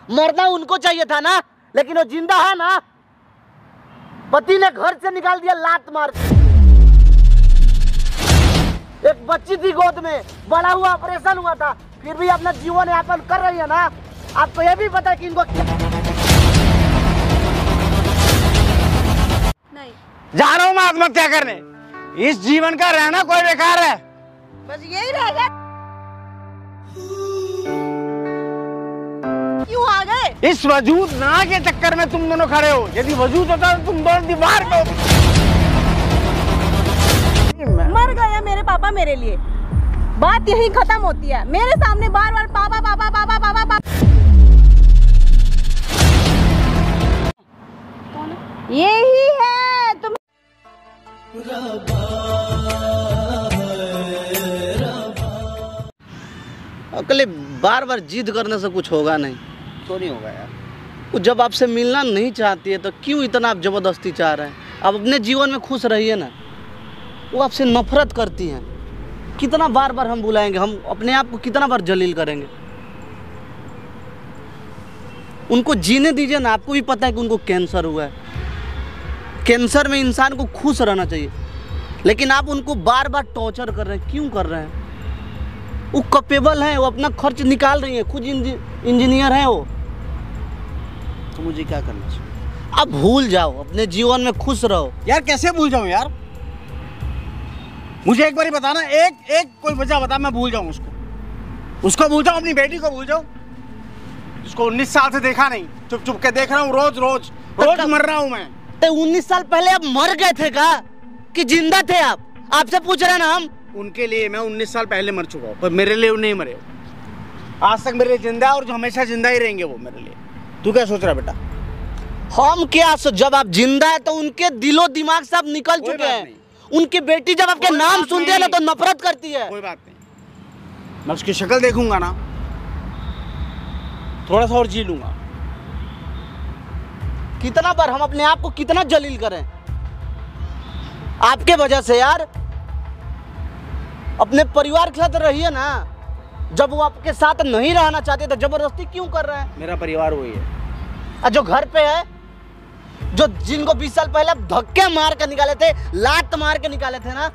मरना उनको चाहिए था ना, लेकिन वो जिंदा है ना। पति ने घर से निकाल दिया लात मार के। एक बच्ची थी गोद में, बड़ा हुआ ऑपरेशन हुआ था, फिर भी अपना जीवन यापन कर रही है ना। आपको ये भी पता है कि इनको नहीं जा रहा हूँ मैं आत्महत्या करने। इस जीवन का रहना कोई बेकार है। बस यही रह गया। क्यों आ गए? इस वजूद ना के चक्कर में तुम दोनों खड़े हो। यदि वजूद होता तो तुम दोनों दीवार को मर गए मेरे पापा मेरे लिए। बात यही खत्म होती है। मेरे सामने बार बार पापा पापा पापा पापा पापा। यही है तुम। अकेले बार बार जिद करने से कुछ होगा नहीं। तो नहीं होगा यार। वो जब आपसे मिलना नहीं चाहती है तो क्यों इतना आप जबरदस्ती चाह रहे हैं? आप अपने जीवन में खुश रहिए ना। वो आपसे नफरत करती हैं। कितना बार बार हम बुलाएंगे, हम अपने आप को कितना बार जलील करेंगे? उनको जीने दीजिए ना। आपको भी पता है कि उनको कैंसर हुआ है। कैंसर में इंसान को खुश रहना चाहिए, लेकिन आप उनको बार बार टॉर्चर कर रहे हैं। क्यों कर रहे हैं? वो कैपेबल है, वो अपना खर्च निकाल रही है, खुद इंजीनियर है वो। तो मुझे क्या करना चाहिए? आप भूल जाओ, अपने जीवन में खुश रहो। यार कैसे भूल जाऊं यार? मुझे एक बार ही बताना, एक कोई वजह बता, मैं भूल जाऊं उसको भूल जाऊं, अपनी बेटी को भूल जाऊं, जिसको 19 साल से देखा नहीं। चुप चुप के देख रहा हूँ, रोज मर रहा हूँ मैं। तो 19 साल पहले आप मर गए थे का कि जिंदा थे? आपसे पूछ रहे ना हम। उनके लिए मैं 19 साल पहले मर चुका हूँ, पर मेरे लिए वो नहीं मरे। आज तक मेरे लिए जिंदा है और जो हमेशा जिंदा ही रहेंगे वो मेरे लिए। तू क्या सोच रहा बेटा? हम क्या जब आप जिंदा है तो उनके दिलो दिमाग से आप निकल चुके हैं। उनकी बेटी जब आपके नाम सुनती है ना तो नफरत करती है। कोई बात नहीं, मैं उसकी शक्ल देखूंगा ना, थोड़ा सा और जी लूंगा। कितना बार हम अपने आप को कितना जलील करें आपके वजह से यार। अपने परिवार के साथ रहिए ना। जब वो आपके साथ नहीं रहना चाहते तो जबरदस्ती क्यों कर रहे हैं? मेरा परिवार वही है। और जो घर पे है, जो जिनको 20 साल पहले आप धक्के मार के निकाले थे, लात मार के निकाले थे ना,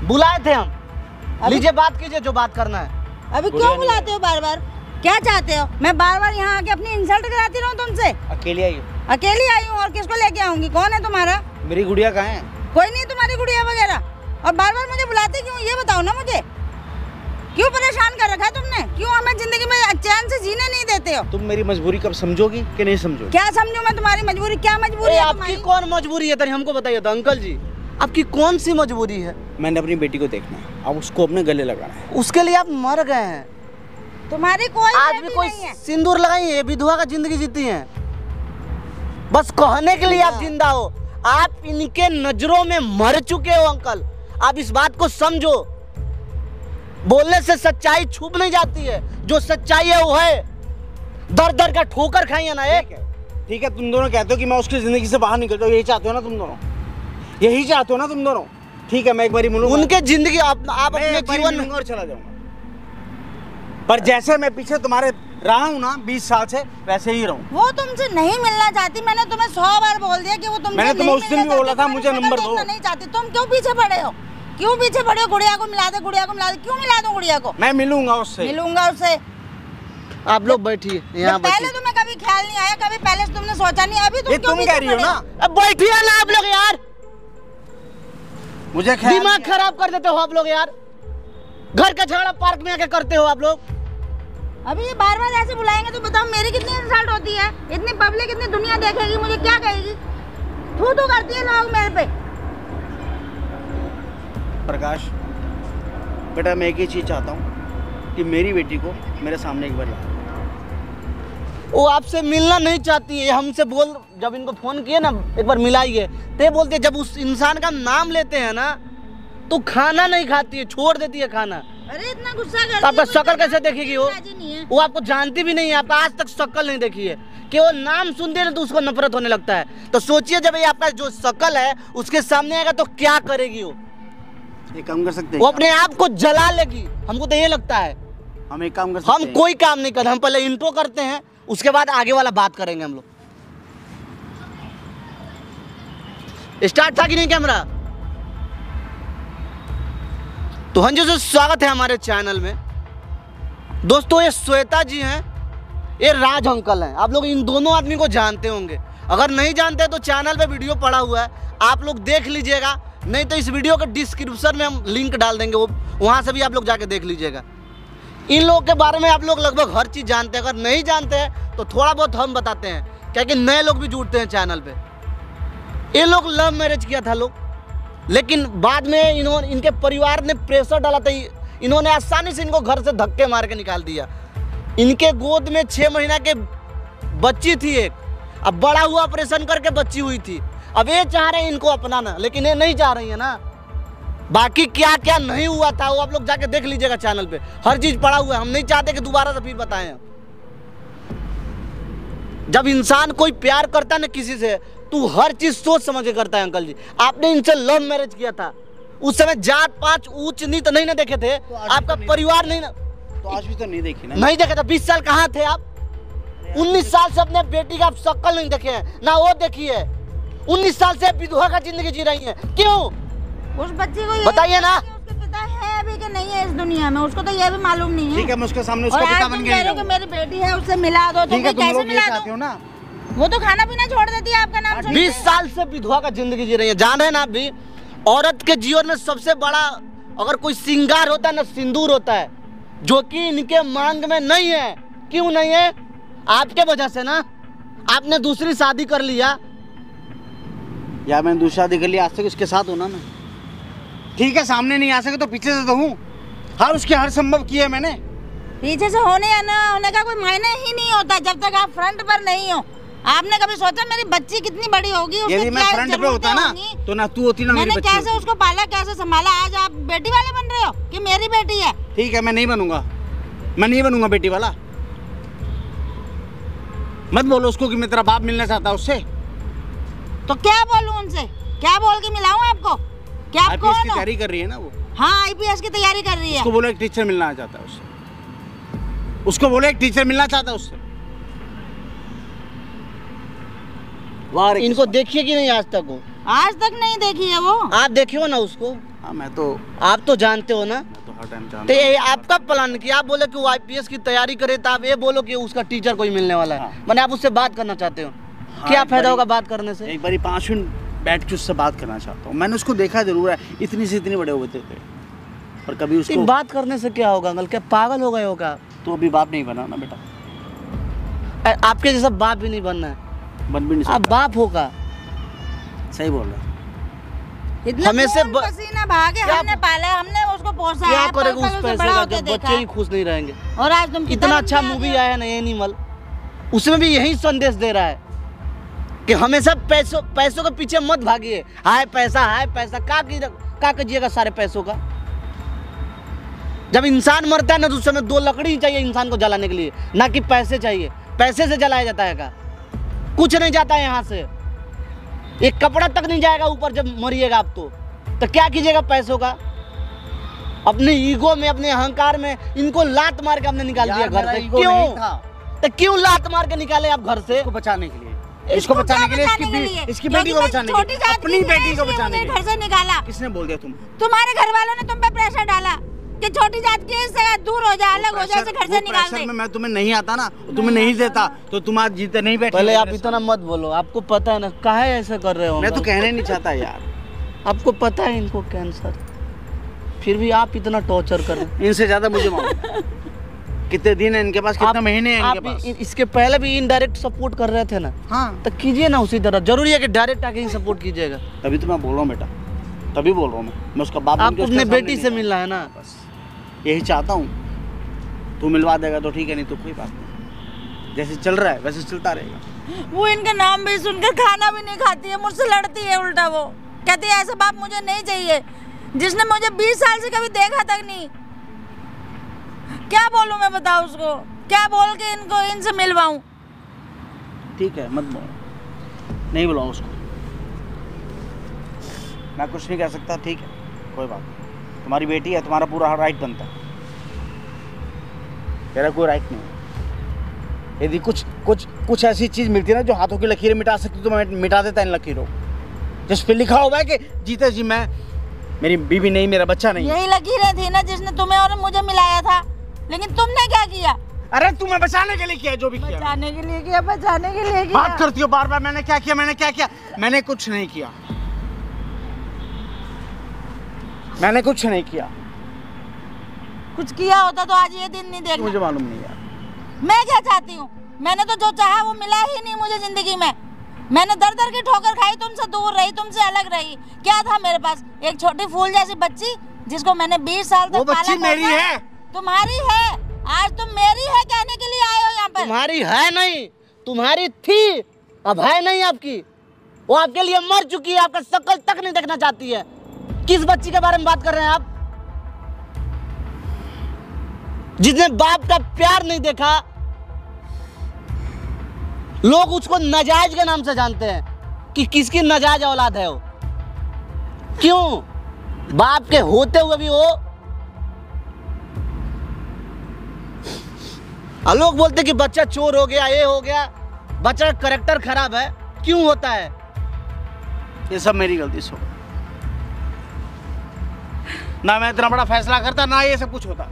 बुलाए थे हम। लीजिए बात कीजिए जो बात करना है। अभी क्यों बुलाते हो बार बार? क्या चाहते हो? मैं बार बार यहाँ आके अपनी इंसल्ट कराती रहूँ तुमसे? अकेली आई हो? अकेली आई हूँ और किसको लेके आऊंगी? कौन है तुम्हारा? मेरी गुड़िया कहाँ है? कोई नहीं तुम्हारी गुड़िया वगैरह। और बार बार मुझे बुलाते क्यों, ये बताओ ना मुझे। क्यों परेशान कर रखा है तुमने? क्यों हमें जिंदगी में चैन से जीने नहीं देते हो? तुम मेरी मजबूरी कब समझोगी कि नहीं समझोगी? क्या समझूं मैं तुम्हारी मजबूरी? क्या मजबूरी है आपकी? कौन मजबूरी है तरी हमको बताइए तो अंकल जी। आपकी कौन सी मजबूरी है? मैंने अपनी बेटी को देखना है, अब उसको अपने गले लगाना है। उसके लिए आप मर गए हैं। तुम्हारी कोई आज भी कोई सिंदूर लगाई है? विधवा का जिंदगी जीती है। बस कहने के लिए आप जिंदा हो। आप इनके नजरों में मर चुके हो अंकल। आप इस बात को समझो। बोलने से सच्चाई छुप नहीं जाती है। जो सच्चाई है वो है। दर दर का ठोकर खाइए ना एक। ठीक है, तुम दोनों कहते हो कि मैं उसकी जिंदगी से बाहर निकल जाऊं, यही चाहते हो ना तुम दोनों? यही चाहते हो ना तुम दोनों? ठीक है, मैं एक बारी मिलूंगा उनके जिंदगी आप अपने जीवन में और चला जाऊंगा। पर जैसे मैं पीछे तुम्हारे रहा हूँ ना 20 साल से, वैसे ही रहूं। वो तुमसे नहीं मिलना चाहती। मैंने तुम्हें 100 बार बोल दिया कि वो तुमसे मैंने तुम्हें उस दिन भी बोला था मुझे नंबर दो। नहीं चाहती। तुम क्यों पीछे पड़े हो? क्यों पीछे पड़े हो? गुड़िया को मिला दे, गुड़िया को मिला दे। क्यों मिला दूं गुड़िया को? मैं मिलूंगा उससे। मिलूंगा उससे। आप लोग बैठिए यहाँ। पहले तुम्हें कभी ख्याल नहीं आया, कभी पहले तुमने सोचा नहीं। अभी तुम कह रही हो ना? अब बैठिए ना आप लोग यार। मुझे दिमाग खराब कर देते हो आप लोग यार। घर का झगड़ा पार्क में आके करते हो आप लोग। अभी ये बार बार ऐसे बुलाएंगे तो बताओ मेरी कितनी इंसल्ट होती है। इतनी पब्लिक, इतनी दुनिया देखेगी, मुझे क्या कहेगी? थू थू करती है लोग मेरे पे। प्रकाश बेटा, मैं एक ही चीज चाहता हूँ कि मेरी बेटी को मेरे सामने एक बार ला। वो आपसे मिलना नहीं चाहती है। हमसे बोल, जब इनको फोन किए ना एक बार मिलाइए, तो बोलते जब उस इंसान का नाम लेते हैं ना तो खाना नहीं खाती है, छोड़ देती है खाना। अरे इतना गुस्सा करती है। तो आपका शक्ल कैसे देखेगी? वो वो आपको जानती भी नहीं है। आपका आज तक शक्ल नहीं देखी है कि वो नाम सुनते ना तो उसको नफरत होने लगता है। तो सोचिए जब ये आपका जो शक्ल है उसके सामने आएगा तो क्या करेगी वो? एक काम कर सकते हैं, वो अपने आप को जला लेगी। हमको तो ये लगता है। हम एक काम कर सकते हम कोई काम नहीं करते। हम पहले इंट्रो करते हैं, उसके बाद आगे वाला बात करेंगे हम लोग। स्टार्ट था कि नहीं कैमरा? तो हाँ जी, स्वागत है हमारे चैनल में। दोस्तों ये श्वेता जी हैं, ये राज अंकल हैं। आप लोग इन दोनों आदमी को जानते होंगे, अगर नहीं जानते तो चैनल पे वीडियो पड़ा हुआ है, आप लोग देख लीजिएगा, नहीं तो इस वीडियो के डिस्क्रिप्शन में हम लिंक डाल देंगे, वो वहाँ से भी आप लोग जाके देख लीजिएगा। इन लोगों के बारे में आप लोग लगभग हर चीज़ जानते हैं, अगर नहीं जानते हैं तो थोड़ा बहुत हम बताते हैं, क्योंकि नए लोग भी जुड़ते हैं चैनल पे। ये लोग लव मैरिज किया था लोग, लेकिन बाद में इनके परिवार ने प्रेशर डाला था, इन्होंने आसानी से इनको घर से धक्के मार के निकाल दिया। इनके गोद में 6 महीना के बच्ची थी एक, अब बड़ा हुआ ऑपरेशन करके बच्ची हुई थी। अब ये चाह रहे हैं इनको अपनाना, लेकिन ये नहीं चाह रही है ना। बाकी क्या क्या नहीं हुआ था वो आप लोग जाके देख लीजिएगा चैनल पे, हर चीज पड़ा हुआ है। हम नहीं चाहते कि दोबारा से फिर बताएं। जब इंसान कोई प्यार करता है ना किसी से, तो हर चीज सोच समझ के करता है। अंकल जी, आपने इनसे लव मैरिज किया था, उस समय जात पात ऊंच नीच नहीं ना देखे थे, आपका परिवार नहीं ना, तो आज भी तो नहीं देखी ना। नहीं देखे थे। 20 साल कहाँ थे आप? 19 साल से अपने बेटी का शक्ल नहीं देखे हैं ना, वो देखी है। 19 साल से विधवा का जिंदगी जी रही है। क्यों? उस बच्ची को बताइए ना, उसके पिता है अभी कि नहीं है इस दुनिया में, उसको तो ये भी मालूम नहीं है। ठीक है, मैं उसके सामने उसका पिता बन गया हूं। मेरी बेटी है, उससे मिला दो। ठीक है, तुम कैसे लोग मिला चाहते हो ना? वो तो खाना पीना छोड़ देती है आपका नाम सुन के। 20 साल से विधवा का जिंदगी जी रही है। जान रहे हैं ना आप भी, औरत के जीवन में सबसे बड़ा अगर कोई श्रृंगार होता है ना, सिंदूर होता है, जो कि इनके मांग में नहीं है। क्यों नहीं है? आपके वजह से ना। आपने दूसरी शादी कर लिया, या मैंने दूसरी शादी कर लिया, आज तक उसके साथ होना मैं। ठीक है, सामने नहीं आ सके तो पीछे से तो हूँ। हर संभव किया है मैंने। पीछे से होने या ना होने का कोई मायने ही नहीं होता जब तक आप फ्रंट पर नहीं हो। आपने कभी सोचा मेरी बच्ची कितनी बड़ी होगी? यदि मैं फ्रंट पे होता ना तो ना तू होती ना मेरी बच्ची। मैंने कैसे उसको पाला, कैसे संभाला, आज आप बेटी वाले बन रहे हो कि मेरी बेटी है? ठीक है, मैं नहीं बनूंगा बेटी वाला। मत बोलो उसको कि मैं तेरा बाप मिलना चाहता उससे। तो क्या बोलूं उनसे? क्या बोल के मिलाऊं आपको? क्या आप कौन हो? की तैयारी कर रही है ना वो। हाँ, आईपीएस की तैयारी कर रही है। उसको बोलो एक टीचर मिलना चाहता है उससे। उसको बोलो एक टीचर मिलना चाहता है उससे। इनको देखिए कि नहीं आज तक हो? आज तक नहीं देखी है वो। आप देखिए हो ना उसको? हाँ, आप तो जानते हो ना। तो हर टाइम जानता तो ये आपका प्लान कि आप बोले कि वो आईपीएस की तैयारी करे, तो आप ये बोलो कि उसका टीचर कोई मिलने वाला है। हाँ। मैंने आप उससे बात करना चाहते हो। हाँ, क्या फायदा होगा बात करने से? एक बारी 5 मिनट बैठ के उससे बात करना चाहता हूँ। मैंने उसको देखा जरूर है, इतनी से इतने बड़े हुए थे, और कभी उसको बात करने से क्या होगा अंकल? क्या पागल हो गए हो क्या? तो अभी बाप नहीं बना ना बेटा। आपके जैसा बाप भी नहीं बनना है, बन भी नहीं सकता। आप बाप होगा। सही बोल रहा है। हमें से पसीना भागे, हमने पाला, हमने उसको पोसा है। क्या करेगा उस पैसे का जब बच्चे ही खुश नहीं रहेंगे? और आज तुम इतना अच्छा मूवी आया ना एनिमल, उसमें भी यही संदेश दे रहा है कि हमेशा पैसों के पीछे मत भागिए। हाय पैसा क्या कीजिएगा सारे पैसों का? जब इंसान मरता है ना तो उस समय 2 लकड़ी ही चाहिए इंसान को जलाने के लिए, ना कि पैसे चाहिए। पैसे से जलाया जाता है का? कुछ नहीं जाता है यहाँ से, एक कपड़ा तक नहीं जाएगा ऊपर जब मरिएगा आप। तो क्या कीजिएगा पैसों का? अपने ईगो में, अपने अहंकार में इनको लात मार के हमने निकाल दिया घर से। क्यों? तो क्यों लात मार के निकाले आप घर से? इसको बचाने के लिए, इसको बचाने के लिए, इसकी बेटी को बचाने के लिए, अपनी बेटी को बचाने के लिए घर से निकाला। किसने बोल दिया? तुम्हारे घर वालों ने तुम पे प्रेशर डाला कि छोटी जात की इससे दूर हो जा, अलग हो जा, घर से निकाल दे। मैं तुम्हें नहीं आता ना, तुम्हें नहीं देता तो तुम आज जीते नहीं बैठे। पहले आप इतना मत बोलो, आपको पता है ना काहे ऐसे कर रहे हो? मैं तो कहने नहीं चाहता यार। आपको पता है इनको कैंसर, फिर भी आप इतना टॉर्चर कर रहे हैं। इनसे ज्यादा मुझे मालूम कितने दिन है इनके पास, कितना महीने हैं इनके पास। इसके पहले भी इनडायरेक्ट सपोर्ट कर रहे थे ना। हाँ, तो कीजिए ना उसी तरह। जरूरी है कि डायरेक्ट आके ही सपोर्ट कीजिएगा? तभी तो मैं बोल रहा हूँ बेटा, तभी बोल रहा हूँ मैं उसका बाप। आपको अपने बेटी से मिलना है ना, बस यही चाहता हूँ। तू मिलवा देगा तो ठीक है, नहीं तो कोई बात नहीं। जैसे चल रहा है वैसे चलता रहेगा। वो इनका नाम भी सुनकर खाना भी नहीं खाती है, मुझसे लड़ती है उल्टा। वो कहती है ऐसा बाप मुझे नहीं चाहिए जिसने मुझे 20 साल से कभी देखा तक नहीं। क्या बोलूं मैं, बताओ उसको क्या बोल के इनसे मिलवाऊं? ठीक है, मत बोलो, नहीं बुलाओ उसको, मैं कुछ नहीं कह सकता। ठीक है, कोई बात नहीं। तुम्हारी बेटी है, तुम्हारा पूरा राइट बनता है, तेरा कोई राइट नहीं है। यदि कुछ ऐसी चीज मिलती है ना जो हाथों की लकीरें मिटा सकती तो मैं मिटा देता इन लकीरों, जिस पे लिखा हुआ है कि जीते जी मैं, मेरी बीवी नहीं, मेरा बच्चा नहीं। यही लकीरें थी ना जिसने तुम्हें और मुझे मिलाया था, लेकिन तुमने क्या किया? अरे तुम्हें बचाने के लिए किया जो भी किया। बचाने के लिए किया, बचाने के लिए किया। बात करती हो बार बार मैंने क्या किया, मैंने क्या किया। मैंने कुछ नहीं किया, मैंने कुछ नहीं किया। कुछ किया होता तो आज ये दिन नहीं देखना। मुझे मालूम नहीं यार। मैं क्या चाहती हूँ? मैंने तो जो चाहा वो मिला ही नहीं मुझे जिंदगी में। मैंने दर दर की ठोकर खाई, तुमसे दूर रही, तुमसे अलग रही। क्या था मेरे पास? एक छोटी फूल जैसी बच्ची जिसको मैंने 20 साल तक वो बच्ची मेरी है। तुम्हारी है। आज तुम मेरी है कहने के लिए आए हो यहाँ पर। तुम्हारी है नहीं, तुम्हारी थी, अब है नहीं आपकी। वो आपके लिए मर चुकी है, आपका शक्ल तक नहीं देखना चाहती है। किस बच्ची के बारे में बात कर रहे हैं आप? जिसने बाप का प्यार नहीं देखा, लोग उसको नाजायज के नाम से जानते हैं कि किसकी नाजायज औलाद है वो। क्यों? बाप के होते हुए भी वो। लोग बोलते कि बच्चा चोर हो गया, ये हो गया, बच्चा का कैरेक्टर खराब है। क्यों होता है? ये सब मेरी गलती से। ना मैं इतना बड़ा फैसला करता, ना ये सब कुछ होता।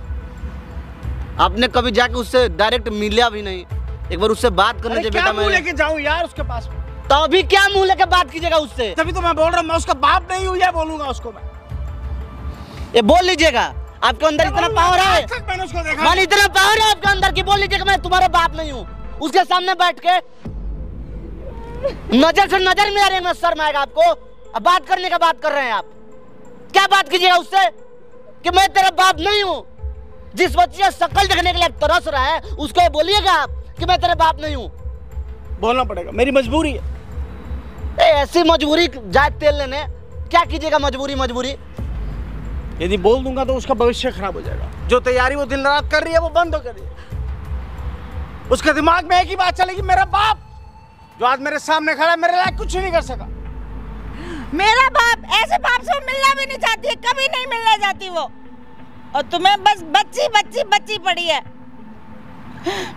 आपने कभी जाके उससे डायरेक्ट मिला भी नहीं? एक बार उससे बात करने चाहिए बेटा। मैं लेके जाऊं यार उसके पास? तो अभी क्या मुंह लेके बात कीजिएगा उससे? तभी तो मैं बोल रहा हूँ, मैं उसका बाप नहीं हूँ, ये बोलूंगा उसको मैं। ये बोल लीजिएगा, आपके अंदर इतना पावर है। मैंने उसको देखा, मान इतना पावर है आपके अंदर कि बोल लीजिएगा मैं तुम्हारा बाप नहीं हूँ। उसके सामने बैठ के नजर से नजर मिला में शर्म आएगा आपको। अब बात करने का बात कर रहे हैं आप। क्या बात कीजिएगा उससे कि मैं तेरा बाप नहीं हूँ? जिस बच्चे का शक्ल देखने के लिए तरस रहा है उसको ये बोलिएगा आप कि मैं तेरा बाप नहीं हूँ? बोलना पड़ेगा, मेरी मजबूरी है। ऐसी मजबूरी जाए तेल लेने, क्या कीजिएगा? मजबूरी यदि बोल दूंगा तो उसका भविष्य खराब हो जाएगा। जो तैयारी वो दिन रात कर रही है वो बंद हो रही है। उसके दिमाग में एक ही बात चलेगी, मेरा बाप जो आज मेरे सामने खड़ा है मेरे लायक कुछ नहीं कर सका। मेरा बाप, ऐसे बाप से मिलना भी नहीं चाहती है, कभी नहीं मिलना चाहती वो। और तुम्हें बस बच्ची बच्ची बच्ची पड़ी है।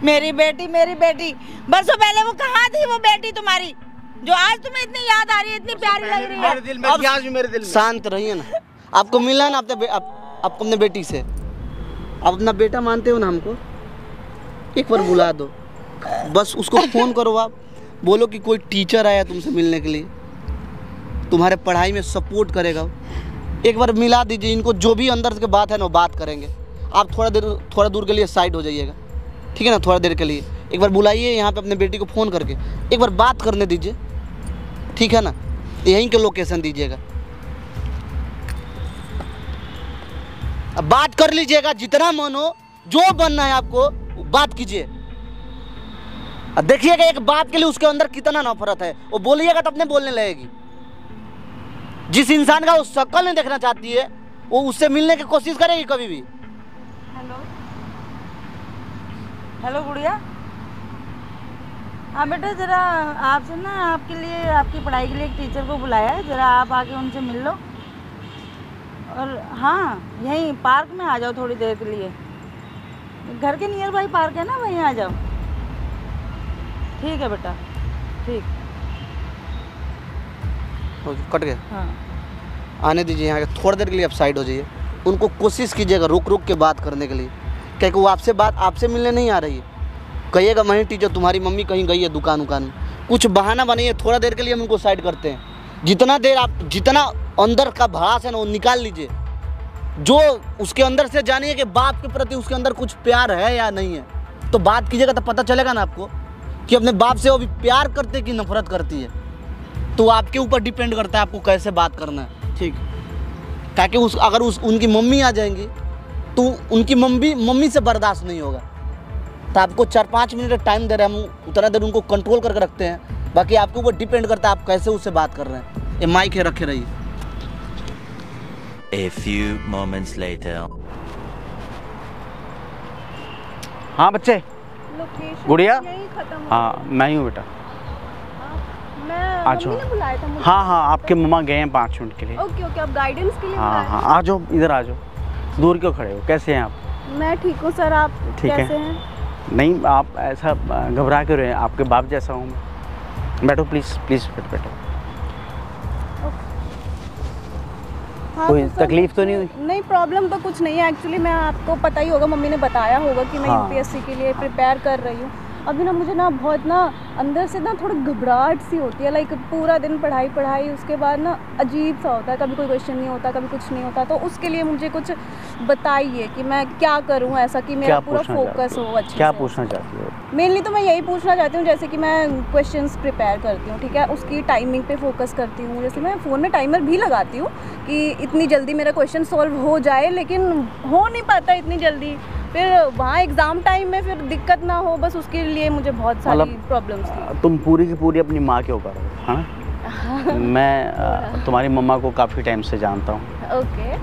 मेरी बेटी, मेरी बेटी। बरसों पहले वो कहाँ थी वो बेटी तुम्हारी, जो आज तुम्हें इतनी याद आ रही है, इतनी प्यारी लग रही है? मेरे दिल में, आज भी मेरे दिल में। शांत रहिए ना। आपको मिला ना आपको अपने बेटी से? आप अपना बेटा मानते हो ना हमको? एक बार बुला दो, बस उसको फोन करो। आप बोलो कि कोई टीचर आया तुमसे मिलने के लिए, तुम्हारे पढ़ाई में सपोर्ट करेगा। एक बार मिला दीजिए इनको, जो भी अंदर की बात है ना वो बात करेंगे। आप थोड़ा दूर के लिए साइड हो जाइएगा, ठीक है ना? थोड़ा देर के लिए एक बार बुलाइए यहाँ पे अपने बेटी को फ़ोन करके, एक बार बात करने दीजिए, ठीक है ना? यहीं के लोकेशन दीजिएगा, अब बात कर लीजिएगा। जितना मन हो, जो बनना है आपको बात कीजिए। अब देखिएगा एक बात के लिए उसके अंदर कितना नफरत है। वो बोलिएगा तो अपने बोलने लगेगी। जिस इंसान का वो शक्ल नहीं देखना चाहती है वो उससे मिलने की कोशिश करेगी कभी भी। हेलो गुड़िया। हाँ बेटा, ज़रा आपसे ना आपके लिए, आपकी पढ़ाई के लिए एक टीचर को बुलाया है, ज़रा आप आके उनसे मिल लो। और हाँ, यहीं पार्क में आ जाओ थोड़ी देर के लिए। घर के नियर बाई पार्क है ना, वहीं आ जाओ। ठीक है बेटा, ठीक। कट गया? हाँ, आने दीजिए यहाँ के, थोड़ी देर के लिए आप साइड हो जाइए। उनको कोशिश कीजिएगा रुक के बात करने के लिए, क्योंकि वो आपसे मिलने नहीं आ रही है। कहिएगा वहीं टीचर तुम्हारी मम्मी कहीं गई है दुकान में, कुछ बहाना बनाइए। थोड़ा देर के लिए हम उनको साइड करते हैं। जितना देर आप जितना अंदर का भड़ास है ना वो निकाल लीजिए। जो उसके अंदर से जानिए कि बाप के प्रति उसके अंदर कुछ प्यार है या नहीं है, तो बात कीजिएगा तो पता चलेगा ना आपको कि अपने बाप से वो भी प्यार करते कि नफरत करती है। तो आपके ऊपर डिपेंड करता है आपको कैसे बात करना है, ठीक? ताकि अगर उनकी मम्मी आ जाएंगी तो उनकी मम्मी से बर्दाश्त नहीं होगा। तो आपको 4-5 मिनट टाइम दे रहे हैं हम, उतना देर उनको कंट्रोल करके रखते हैं। बाकी आपके ऊपर डिपेंड करता है आप कैसे उससे बात कर रहे हैं। ये माइक है, रखे रहिए। A few moments later. हाँ बच्चे, गुड़िया। खत्म। हाँ मैं ही हूँ बेटा। मम्मी ने बुलाया था मुझे। हाँ आपके मम्मा गए हैं 5 मिनट के लिए। ओके, आप गाइडेंस के लिए हाँ हाँ, आ जाओ इधर आ जाओ। दूर क्यों खड़े हो? कैसे हैं आप? मैं ठीक हूँ सर, आप ठीक कैसे है? हैं? नहीं, आप ऐसा घबरा क्यों रहे हैं? आपके बाप जैसा हूँ मैं। बैठो प्लीज़ प्लीज़, बैठो। हाँ, कोई तो सर तकलीफ तो नहीं मुझे- हुई? नहीं, प्रॉब्लम तो कुछ नहीं है एक्चुअली। मैं आपको पता ही होगा, मम्मी ने बताया होगा कि मैं हाँ। यूपीएससी के लिए प्रिपेयर कर रही हूँ। अभी ना मुझे ना बहुत ना अंदर से ना थोड़ी घबराहट सी होती है। लाइक पूरा दिन पढ़ाई उसके बाद ना अजीब सा होता है, कभी कोई क्वेश्चन नहीं होता, कभी कुछ नहीं होता। तो उसके लिए मुझे कुछ बताइए कि मैं क्या करूँ ऐसा कि मेरा पूरा फोकस हो अच्छे क्या से। पूछना चाहती हो? मेनली तो मैं यही पूछना चाहती हूँ, जैसे कि मैं क्वेश्चंस प्रिपेयर करती हूँ, ठीक है, उसकी टाइमिंग पे फोकस करती हूँ। जैसे मैं फ़ोन में टाइमर भी लगाती हूँ कि इतनी जल्दी मेरा क्वेश्चन सॉल्व हो जाए, लेकिन हो नहीं पाता इतनी जल्दी। फिर वहाँ एग्ज़ाम टाइम में फिर दिक्कत ना हो, बस उसके लिए मुझे बहुत सारी प्रॉब्लम्स थी। तुम पूरी की पूरी अपनी माँ के ऊपर हो, हाँ? मैं तुम्हारी मम्मा को काफ़ी टाइम से जानता हूँ। ओके,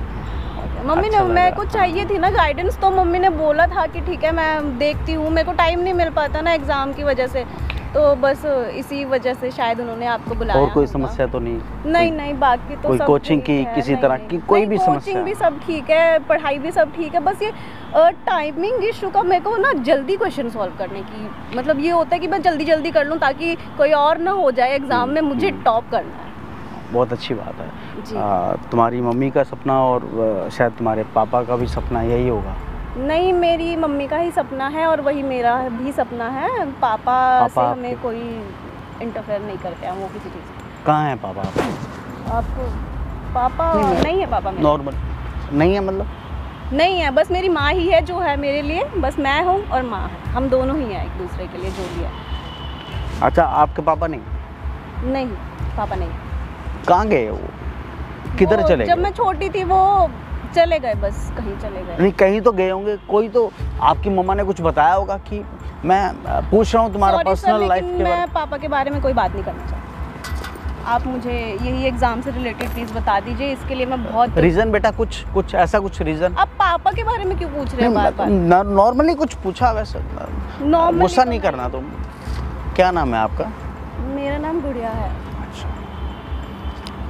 मम्मी अच्छा ने मेरे लगा। को चाहिए थी ना गाइडेंस, तो मम्मी ने बोला था कि ठीक है मैं देखती हूँ। मेरे को टाइम नहीं मिल पाता ना एग्ज़ाम की वजह से, तो बस इसी वजह से शायद उन्होंने आपको बुलाया और कोई होगा। समस्या तो नहीं? नहीं, बाकी तो कोई सब कोचिंग ठीक की, है। किसी नहीं, तरह नहीं, की कोई नहीं, भी कोचिंग समस्या? भी सब ठीक है, पढ़ाई भी सब ठीक है, बस ये टाइमिंग इशू का मेरे को ना जल्दी क्वेश्चन सॉल्व करने की, मतलब ये होता है कि मैं जल्दी कर लूँ ताकि कोई और ना हो जाए एग्ज़ाम में, मुझे टॉप करना है। बहुत अच्छी बात है। जी। तुम्हारी मम्मी का सपना और शायद तुम्हारे पापा का भी सपना यही होगा। नहीं, मेरी मम्मी का ही सपना है और वही मेरा भी सपना है। पापा से आपके? हमें कोई इंटरफेयर नहीं करते हैं वो किसी चीज़ में। कहाँ है पापा आपके? आपको पापा नहीं है? पापा मेरे नॉर्मल नहीं है मतलब? नहीं है, बस मेरी माँ ही है जो है मेरे लिए। बस मैं हूँ और माँ है, हम दोनों ही हैं एक दूसरे के लिए, जो भी है। अच्छा, आपके पापा नहीं? नहीं, पापा नहीं। कहाँ गए वो? किधर वो चले जब गए? मैं छोटी थी वो चले गए, बस कहीं चले गए। नहीं, कहीं तो गए होंगे। कोई तो आपकी मम्मा ने कुछ बताया होगा कि मैं पूछ रहा हूँ तुम्हारा Sorry sir, पर्सनल लाइफ लेकिन के बारे मैं पापा के बारे में कोई बात नहीं करना चाहती। आप मुझे यही एग्जाम से रिलेटेड प्लीज बता दीजिए, इसके लिए मैं बहुत। रीजन बेटा, कुछ ऐसा कुछ रीजन? आप पापा के बारे में क्यों पूछ रहे हैं बार बार? नॉर्मली कुछ पूछा वैसे। Normally गुस्सा तो नहीं नहीं। करना तुम। क्या नाम है आपका? मेरा नाम गुड़िया है।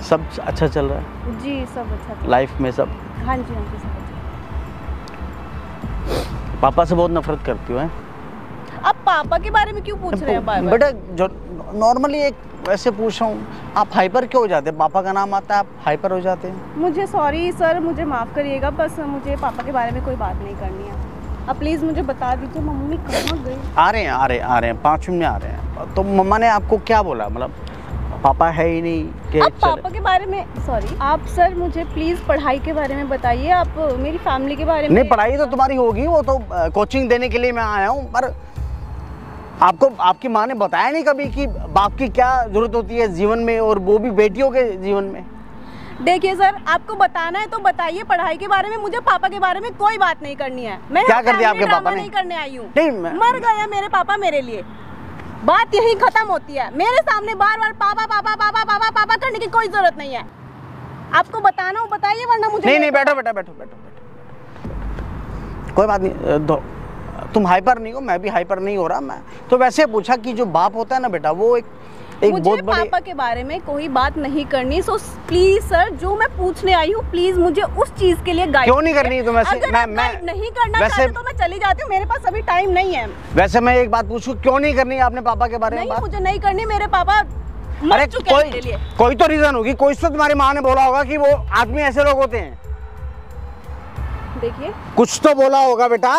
सब अच्छा चल रहा है जी, सब अच्छा था। लाइफ में सब? हाँ जी सब अच्छा। पापा से बहुत नफरत करती हो? आप पापा के बारे में क्यों पूछ रहे हैं बार बार? बेटा जो नॉर्मली एक वैसे पूछ रहा हूँ, आप हाइपर क्यों हो जाते हैं? पापा का नाम आता है आप हाइपर हो जाते हैं? मुझे सॉरी सर, मुझे माफ़ करिएगा, बस मुझे पापा के बारे में कोई बात नहीं करनी है। आप प्लीज़ मुझे बता दीजिए मम्मी कहाँ गई? आ रहे हैं 5 मिनट में आ रहे हैं। तो मम्मा ने आपको क्या बोला? मतलब पापा है ही नहीं कि आप पापा के बारे में सॉरी, आप सर मुझे प्लीज़ पढ़ाई के बारे में बताइए। आप मेरी फैमिली के बारे में। नहीं, पढ़ाई तो तुम्हारी होगी, वो तो कोचिंग देने के लिए मैं आया हूँ। पर आपको आपकी माँ ने बताया नहीं कभी कि बाप की क्या जरूरत होती है जीवन में, और वो भी बेटियों के जीवन में? देखिए सर, आपको बताना है तो बताइए पढ़ाई के बारे में, मुझे पापा के बारे में कोई बात नहीं करनी है। मैं क्या कर दिया आपके family पापा drama ने? नहीं करने आई हूँ। नहीं, मर गए हैं मेरे पापा मेरे लिए, बात यही खत्म होती है। मेरे सामने बार बार पापा पापा पापा पापा पापा करने की कोई जरूरत नहीं है। आपको बताना हो बताइए, वरना मुझे नहीं, बैठो बेटा, बैठो। कोई बात नहीं, तुम हाइपर नहीं हो, मैं भी हाइपर नहीं हो रहा। मैं तो वैसे पूछा कि जो बाप होता है ना बेटा, वो एक मुझे बहुत बड़े। पापा के बारे में कोई बात नहीं करनी। सो प्लीज सर, जो मैं पूछने आई हूँ प्लीज मुझे उस चीज के लिए गाइड। क्यों नहीं करनी है तुम्हें? अगर आप गाइड नहीं करना चाहते तो मैं चली जाती हूँ, मेरे पास अभी टाइम नहीं है। वैसे मैं एक बात पूछूं, क्यों नहीं करनी है आपने पापा के बारे में नहीं, बात? मुझे नहीं करनी, मेरे पापा मर अरे चुके हैं मेरे लिए। कोई तो रीजन होगी, कोई तो तुम्हारी माँ ने बोला होगा कि वो आदमी ऐसे लोग होते हैं। देखिए, कुछ तो बोला होगा बेटा।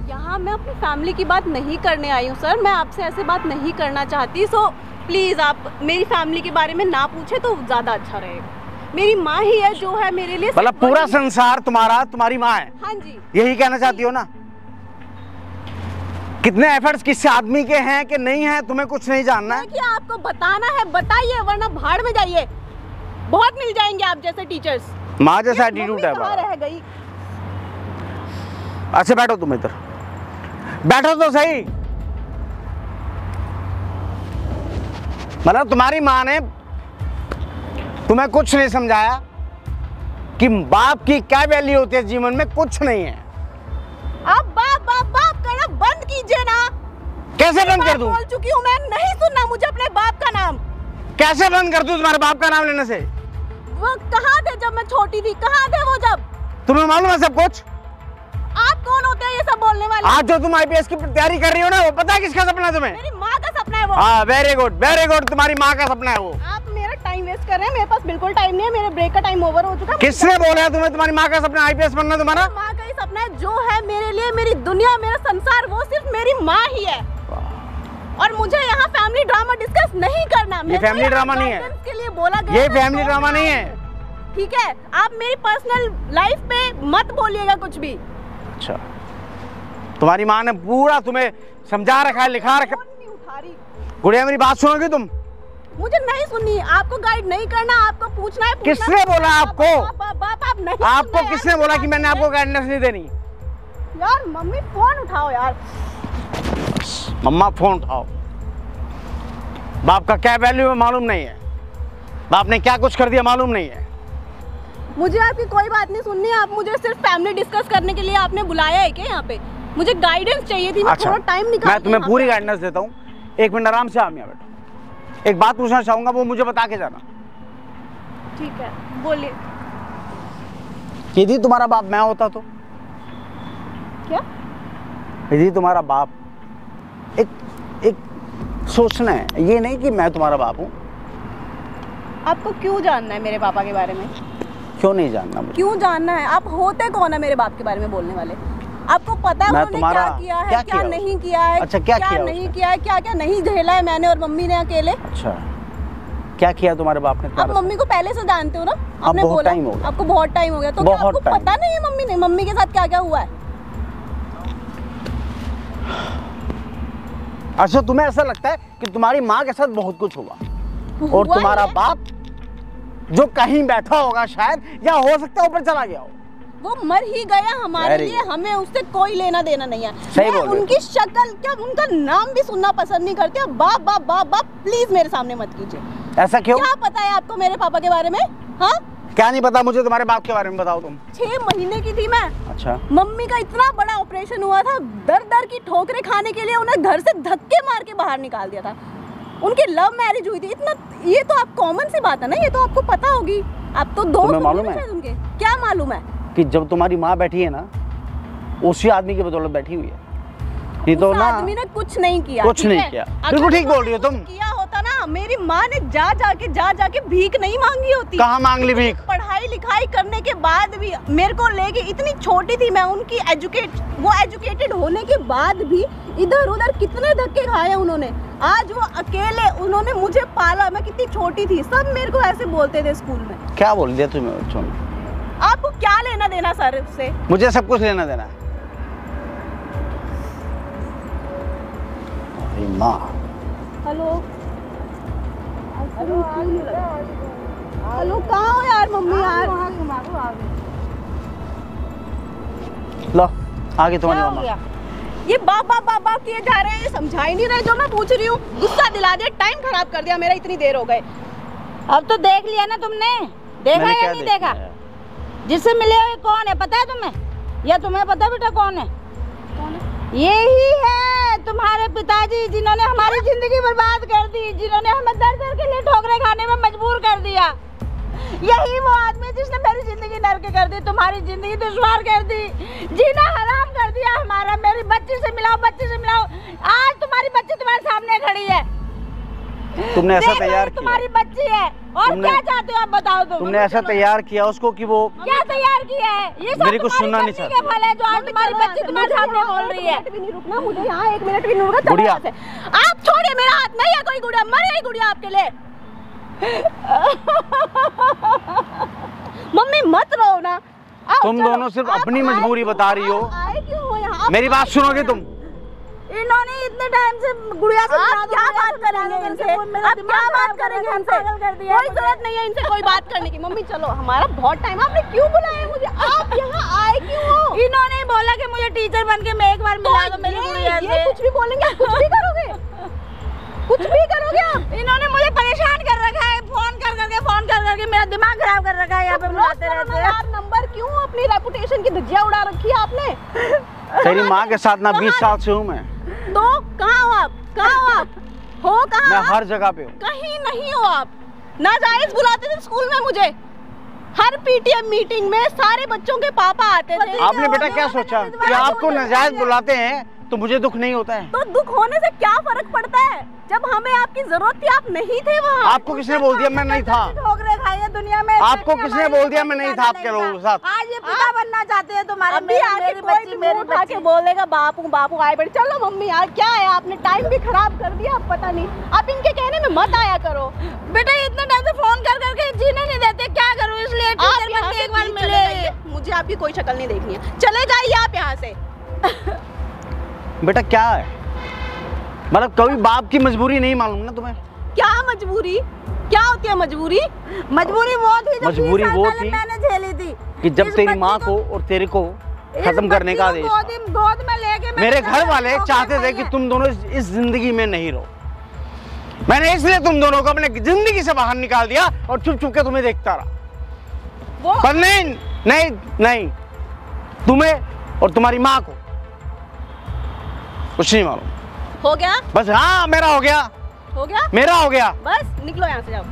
यहाँ मैं अपनी फैमिली की बात नहीं करने आई हूँ सर, मैं आपसे ऐसे बात नहीं करना चाहती। सो प्लीज आप मेरी फैमिली के बारे में ना पूछे तो ज्यादा अच्छा रहेगा। मेरी माँ ही है जो है मेरे लिए। मतलब पूरा संसार तुम्हारी माँ है? हाँ जी। यही कहना चाहती हो ना? कितने एफर्ट्स किस आदमी के हैं कि नहीं है, तुम्हें कुछ नहीं जानना है। देखिए, आपको बताना है बताइए, वरना भाड़ में जाइए। बहुत मिल जाएंगे आप जैसे टीचर्स। माँ जैसा एटीट्यूड है कहाँ बाबा। रह गई? अच्छा बैठो, तुम इधर बैठो तो सही। मतलब तुम्हारी माँ ने तुम्हें कुछ नहीं समझाया कि बाप की क्या वैल्यू होती है जीवन में? कुछ नहीं है। आप बाप बाप बाप करना बंद कीजिए ना। कैसे बंद कर दूं? बोल चुकी हूँ मैं, नहीं सुनना मुझे अपने बाप का नाम। कैसे बंद कर दूं तुम्हारे बाप का नाम लेने से? वो कहाँ थे जब मैं छोटी थी? कहाँ थे वो जब? तुम्हें मालूम है सब कुछ? आप कौन होते हैं ये सब बोलने वाले? आज जो तुम आईपीएस की तैयारी कर रही हो ना, वो पता है किसका सपना है तुम्हें? मेरी माँ का सपना है वो। हाँ वेरी गुड, तुम्हारी माँ का सपना है वो। आप मेरा टाइम वेस्ट कर रहे हैं, मेरे पास बिल्कुल टाइम नहीं है, मेरे ब्रेक का टाइम ओवर हो चुका है। किसने बोला है तुम्हें तुम्हारी माँ का सपना आईपीएस बनना तुम्हारा? माँ का ही सपना है, जो है मेरे लिए मेरी दुनिया, मेरा संसार, वो सिर्फ मेरी माँ ही है। और मुझे यहाँ फैमिली ड्रामा डिस्कस नहीं करना। ये फैमिली ड्रामा नहीं है, के लिए बोला गया, ये फैमिली ड्रामा नहीं है। ठीक है, आप मेरी पर्सनल लाइफ पे मत बोलिएगा कुछ भी। अच्छा, तुम्हारी माँ ने पूरा तुम्हें समझा रखा है, लिखा रखा। नहीं उठा रही। गुड़िया मेरी बात सुनोगी तुम? मुझे नहीं सुननी, आपको गाइड नहीं करना, आपको पूछना है। किसने बोला आपको? बाप आप नहीं, आपको किसने बोला कि मैंने आपको गाइडेंस नहीं देनी? यार मम्मी फोन उठाओ यार। मम्मा फोन उठाओ। बाप का क्या वैल्यू है मालूम नहीं है, बाप ने क्या कुछ कर दिया मालूम नहीं है। मुझे आपकी कोई बात नहीं सुननी है, आप मुझे सिर्फ फैमिली डिस्कस करने के लिए आपने बुलाया है क्या यहाँ पे? मुझे गाइडेंस चाहिए थी, मैं थोड़ा टाइम निकाल। मैं तुम्हें पूरी गाइडेंस देता हूँ, 1 मिनट आराम से आओ यहाँ बैठो। एक बात पूछना चाहूंगा, वो मुझे बता के जाना। ठीक है बोलिए। यदि तुम्हारा बाप मैं होता तो? क्या? यदि तुम्हारा बाप, एक सोचना है, ये नहीं कि मैं तुम्हारा बाप हूँ। आपको क्यों जानना है मेरे पापा के बारे में? क्यों नहीं जानना मुझे? क्यों जानना है? आप होते कौन है मेरे बाप के बारे में बोलने वाले? आपको पता है उन्होंने क्या किया है, क्या नहीं किया है? अच्छा, क्या नहीं किया है, क्या क्या नहीं झेला है मैंने और मम्मी ने अकेले। अच्छा, क्या किया तुम्हारे बाप ने? आप मम्मी को पहले से जानते हो ना, आपने बहुत बोला टाइम हो गया। आपको बहुत टाइम हो गया, तो क्या आपको पता नहीं है मम्मी के साथ क्या क्या हुआ है? अच्छा, तुम्हें ऐसा लगता है कि तुम्हारी माँ के साथ बहुत कुछ हुआ और तुम्हारा बाप जो कहीं बैठा होगा शायद, या हो सकता है ऊपर चला गया हो, वो मर ही गया हमारे लिए, हमें उससे कोई लेना देना नहीं है। सही मैं उनकी शक्ल, क्या उनका नाम भी सुनना पसंद नहीं करती। बाप बाप बाप बाप प्लीज मेरे सामने मत कीजिए। ऐसा क्यों? क्या पता है आपको मेरे पापा के बारे में? हाँ, क्या नहीं पता मुझे तुम्हारे बाप के बारे में, बताओ तुम। 6 महीने की थी मैं। अच्छा। मम्मी का इतना बड़ा ऑपरेशन हुआ था, दर दर की ठोकरें खाने के लिए उन्हें घर से धक्के मार के बाहर निकाल दिया था। उनकी लव मैरिज हुई थी। इतना, ये तो आप कॉमन सी बात है ना, ये तो आपको पता होगी। आप तो दोस्त मालूम है उनके। क्या मालूम है? कि जब तुम्हारी माँ बैठी है ना, उसी आदमी की बदौलत बैठी हुई है। ये तो ना, आदमी ने कुछ नहीं किया, कुछ नहीं किया। बिल्कुल ठीक बोल रही हो तुम। किया होता ना, मेरी माँ ने जा जाके भीख नहीं मांगी होती। कहाँ मांग ली भीख? पढ़ाई लिखाई करने के बाद भी मेरे को लेके, इतनी छोटी थी मैं, उनकी एजुकेटेड होने के बाद भी इधर उधर कितने धक्के खाए उन्होंने। आज वो अकेले, उन्होंने मुझे पाला, मैं कितनी छोटी थी, सब मेरे को ऐसे बोलते थे स्कूल में। क्या बोल दिया तुम्हें? आपको क्या लेना देना सर उससे? मुझे सब कुछ लेना देना है। माँ, हेलो हेलो, कहाँ हो यार मम्मी? यार लो आगे तुम्हारी मामा। ये बाप बाप बाप बाप किए जा रहे हैं, ये समझा ही नहीं रहे जो मैं पूछ रही हूँ। गुस्सा दिला दिया, टाइम खराब कर दिया मेरा, इतनी देर हो गए। अब तो देख लिया ना तुमने, देखा या नहीं देखा? जिससे मिले हुए कौन है पता है तुम्हें, या तुम्हें पता बेटा कौन है? यही है तुम्हारे पिताजी, जिन्होंने हमारी जिंदगी बर्बाद कर दी, जिन्होंने हमें दर दर के लिए ठोकरें खाने में मजबूर कर दिया। यही वो आदमी जिसने मेरी जिंदगी नरक कर दी, तुम्हारी जिंदगी दुश्वार कर दी, जीना हराम कर दिया हमारा। मेरी बच्ची से मिलाओ, बच्ची से मिलाओ। आज तुम्हारी बच्ची तुम्हारे सामने खड़ी है, तुमने ऐसा तैयार किया, तुम्हारी बच्ची है, और क्या चाहते हो आप बताओ? तुमने ऐसा तैयार किया उसको कि वो क्या तैयार किया है? ये सब मेरी कुछ सुनना नहीं चाहती। फल है जो आज तुम्हारी बच्ची तुम्हारे सामने बोल रही है। भी नहीं रुकना मुझे यहाँ, 1 मिनट भी नहीं रुकना। गुड़िया, आप छोड़िए मेरा हाथ, नहीं है कोई गुड़िया, मर गई गुड़िया आपके लिए। मम्मी मत रो ना। तुम दोनों सिर्फ अपनी मजबूरी बता रही हो। आए क्यों हो यहाँ? मेरी बात सुनोगे तुम? इन्होंने इतने टाइम से गुड़िया से क्या बात करेंगे इनसे? आप क्या बात करेंगे इनसे? कोई जरूरत नहीं है इनसे कोई बात करने की। मम्मी चलो, हमारा बहुत टाइम, आपने क्यों बुलाया मुझे? आप यहाँ आए क्यों हो? इन्होंने बोला कि मुझे टीचर बन के मैं एक बार मिला दो मेरी गुड़िया से। कुछ भी बोलेंगे, कुछ भी करोगे, कुछ भी करोगे आप। इन्होंने मुझे परेशान कर रखा है, फोन कर करके मेरा दिमाग खराब कर रखा है। यहाँ पे बुलाते रहते हैं। आप नंबर क्यों, अपनी रेपुटेशन की धज्जियां उड़ा रखी है आपने। तेरी माँ के साथ ना 20 साल से हूँ मैं। तो कहाँ हो आप? कहाँ हो आप? हो कहाँ? मैं हर जगह पे हूँ। कहीं नहीं हो आप। नाजायज बुलाते थे स्कूल में मुझे। हर पीटीएम मीटिंग में सारे बच्चों के पापा आते थे। आपने बेटा क्या सोचा कि आपको नाजायज बुलाते हैं तो मुझे दुख नहीं होता है? तो दुख होने से क्या फर्क पड़ता है? जब हमें आपकी जरूरत थी आप नहीं थे वहाँ। आपको किसने बोल दिया मैं नहीं था? ठोकरे खाए दुनिया में। आपको किसने बोल दिया मैं नहीं था आपके लोगों के साथ? आज ये पिता बनना चाहते हैं तुम्हारे। अभी आके कोई भी मुंह उठा के बोलेगा बापू बापू आए बड़े। चलो मम्मी यार क्या है, आपने टाइम भी खराब कर दिया। अब पता नहीं, आप इनके कहने में मत आया करो। बेटा इतना टाइम से फोन कर करके जीने नहीं देते, क्या करूँ? इसलिए टीचर बन के एक बार मिले। मुझे आपकी कोई शक्ल नहीं देखनी है, चले जाइए आप यहाँ से। बेटा क्या है, मतलब कभी बाप की मजबूरी नहीं मालूम ना तुम्हें? क्या मजबूरी, क्या होती है मजबूरी? मजबूरी वो थी जो मजबूरी 20 साल वो पहले थी मैंने झेली थी कि जब इस तेरी बच्ची माँ को और तेरे को खत्म करने का आदेश था। गोद में लेके मेरे घर वाले चाहते थे कि तुम दोनों इस जिंदगी में नहीं रहो। मैंने इसलिए तुम दोनों को अपने जिंदगी से बाहर निकाल दिया और चुप चुप के तुम्हें देखता रहा। पर नहीं नहीं नहीं, तुम्हें और तुम्हारी माँ को कुछ नहीं मालूम। हो गया बस, हाँ मेरा हो गया, हो गया मेरा हो गया। बस निकलो यहाँ से जाओ।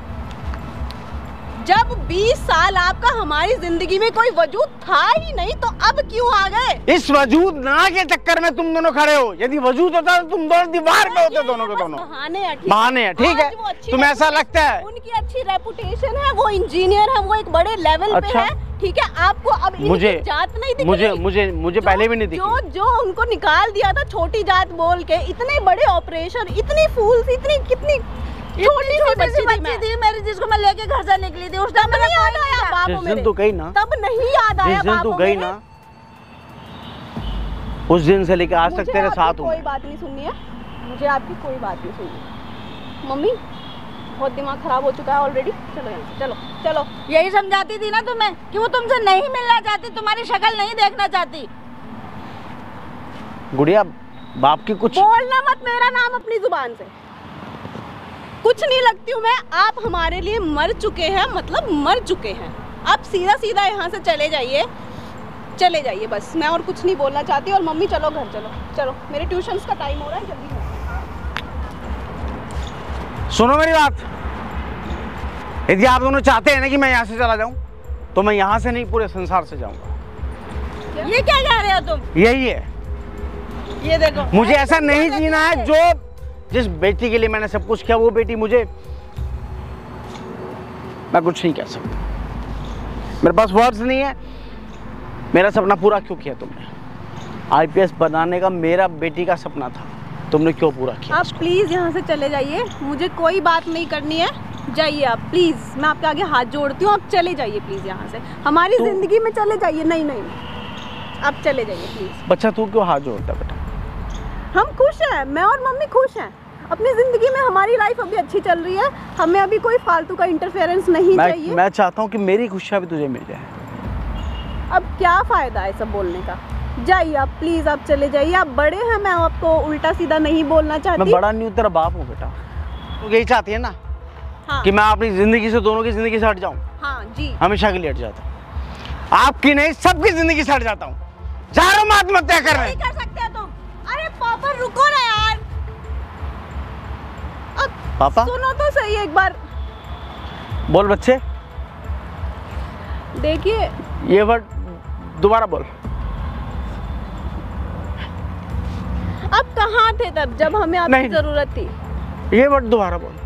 जब 20 साल आपका हमारी जिंदगी में कोई वजूद था ही नहीं तो अब क्यों आ गए? इस वजूद ना के चक्कर में तुम दोनों खड़े हो। यदि वजूद होता तो तुम दोनों दीवार पे होते दोनों के दोनों। बहाने हैं, ठीक बहाने हैं, ठीक है। आज वो अच्छी तुम्हें ऐसा लगता है? उनकी अच्छी रेपुटेशन है, वो इंजीनियर है, वो एक बड़े लेवल अच्छा। पे है, ठीक है। आपको अब इनकी मुझे जात नहीं दिख मुझे रही? मुझे मुझे पहले भी नहीं दिखी। जो उनको निकाल दिया था छोटी जात बोल के, इतने बड़े ऑपरेशन, इतनी फूल्स, इतनी कितनी छोटी सी बच्ची थी मेरी, जिसको मैं लेके घर से निकली थी। उस टाइम नहीं याद आया बापू जिस दिन मेरे, तू गई ना, तब नहीं याद आया जिस दिन तू बापू गई मेरे। ना, उस दिन से लेकर आज तक मुझे तेरे आपकी साथ हूँ। कोई बात नहीं सुननी है, मुझे आपकी कोई बात नहीं सुननी। मम्मी बहुत दिमाग खराब हो चुका है ऑलरेडी, चलो यहाँ से, चलो चलो। यही समझाती थी ना तुम्हें कि वो तुमसे नहीं मिलना चाहती, तुम्हारी शक्ल नहीं देखना चाहती। गुड़िया बाप की कुछ बोलना मत मेरा नाम अपनी जुबान से। कुछ नहीं लगती हूँ मैं, आप हमारे लिए मर चुके हैं, मतलब मर चुके हैं। आप सीधा सीधा यहाँ से चले जाइए, चले जाइए बस। मैं और कुछ नहीं बोलना चाहती। और मम्मी चलो घर, चलो चलो, मेरे ट्यूशन्स का टाइम हो रहा है, जल्दी हो। सुनो मेरी बात। यदि आप दोनों चाहते हैं ना कि मैं यहाँ से चला जाऊं तो मैं यहाँ से नहीं पूरे संसार से जाऊंगा। ये क्या कह रहे हो तुम? यही है, ये देखो, मुझे ऐसा नहीं जीना है। जो जिस बेटी के लिए मैंने सब कुछ किया वो बेटी मुझे, मैं कुछ नहीं कह सकता, मेरे पास वर्ड्स नहीं है। मेरा सपना पूरा क्यों किया तुमने? आईपीएस बनाने का मेरा बेटी का सपना था, तुमने क्यों पूरा किया? आप प्लीज़ यहाँ से चले जाइए, मुझे कोई बात नहीं करनी है। जाइए आप प्लीज़, मैं आपके आगे हाथ जोड़ती हूँ, आप चले जाइए प्लीज़ यहाँ से, हमारी ज़िंदगी में चले जाइए। नहीं नहीं, आप चले जाइए प्लीज़। बच्चा तू क्यों हाथ जोड़ता बेटा? हम खुश हैं, मैं और मम्मी खुश हैं अपनी ज़िंदगी में। हमारी लाइफ अभी अच्छी चल रही है, हमें अभी कोई फालतू का इंटरफेरेंस नहीं चाहिए। मैं चाहता हूँ कि मेरी खुशियाँ भी तुझे मिल जाए। अब क्या फ़ायदा है सब बोलने का? जाइए आप प्लीज़, आप चले जाइए। आप बड़े हैं, मैं आपको उल्टा सीधा नहीं बोलना चाहती। मैं बड़ा नहीं हूँ, तेरा बाप हूँ बेटा। तू यही चाहती है ना? हाँ। कि मैं अपनी जिंदगी से, दोनों की जिंदगी से हट जाऊँ? हाँ जी, हमेशा के लिए हट जाता हूँ। आपकी नहीं, सबकी जिंदगी से हट जाता हूँ। जा रहा हूँ आत्महत्या करने। नहीं कर सकते हो तुम। अरे पापा रुको ना यार, अब पापा सुनो तो सही एक बार। बोल बच्चे, देखिए ये वर्ड दोबारा बोल। अब कहाँ थे तब जब हमें आपकी नहीं। जरूरत थी? ये वर्ड दोबारा बोल।